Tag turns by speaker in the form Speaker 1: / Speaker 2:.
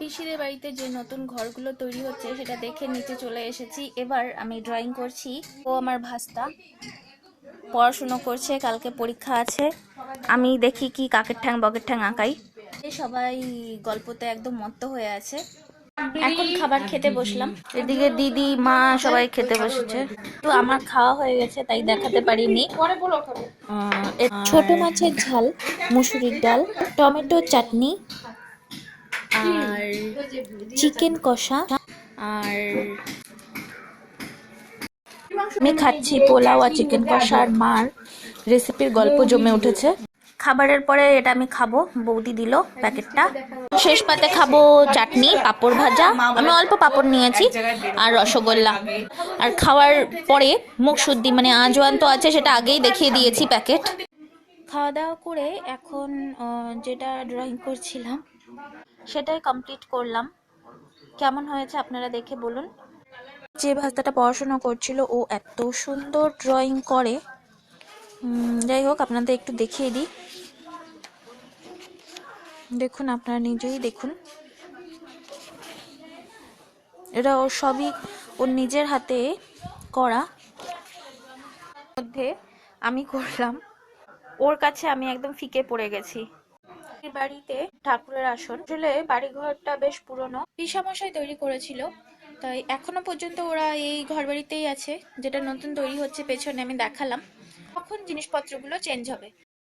Speaker 1: পিসিদের বাড়িতে যে নতুন ঘরগুলো তৈরি হচ্ছে সেটা দেখে নিচে চলে এসেছি। এবার আমি ড্রয়িং করছি। ও আমার ভাস্তা পড়াশুনো করছে, কালকে পরীক্ষা আছে। আমি দেখি কি কাকের ঠ্যাং বকের ঠ্যাং আঁকাই। সবাই গল্পতে একদম মত্ত হয়ে আছে। এখন খাবার খেতে বসলাম। এদিকে দিদি মা সবাই খেতে বসেছে। তো আমার খাওয়া হয়ে গেছে তাই দেখাতে পারিনি। ছোট মাছের ঝাল, মুসুরির ডাল, টমেটো চাটনি আর চিকেন কষা আর আমি খাচ্ছি পোলাও আর চিকেন কষা। আর মার রেসিপির গল্প জমে উঠেছে। খাবারের পরে এটা আমি খাবো, বৌদি দিল প্যাকেটটা। শেষ পাতে খাবো চাটনি, পাঁপড় ভাজা, আমি অল্প পাঁপড় নিয়েছি, আর রসগোল্লা। আর খাওয়ার পরে মুখ শুদ্ধি মানে আজওয়ান তো আছে, সেটা আগেই দেখিয়ে দিয়েছি প্যাকেট। খাওয়া দাওয়া করে এখন যেটা ড্রয়িং করছিলাম সেটাই কমপ্লিট করলাম। কেমন হয়েছে আপনারা দেখে বলুন। যে ভাস্তাটা পড়াশোনা করছিল ও এত সুন্দর ড্রয়িং করে। যাই হোক, আপনাদের একটু দেখিয়ে দিই। দেখুন, আপনারা নিজেই দেখুন। এটা ওর সবই ওর নিজের হাতে করা। মধ্যে আমি করলাম, ওর কাছে আমি একদম ফিকে পড়ে গেছি। বাড়িতে ঠাকুরের আসন, আসলে বাড়িঘরটা বেশ পুরনো, পিসামশাই তৈরি করেছিল, তাই এখনো পর্যন্ত ওরা এই ঘর বাড়িতেই আছে। যেটা নতুন তৈরি হচ্ছে পেছনে আমি দেখালাম, তখন জিনিসপত্রগুলো চেঞ্জ হবে।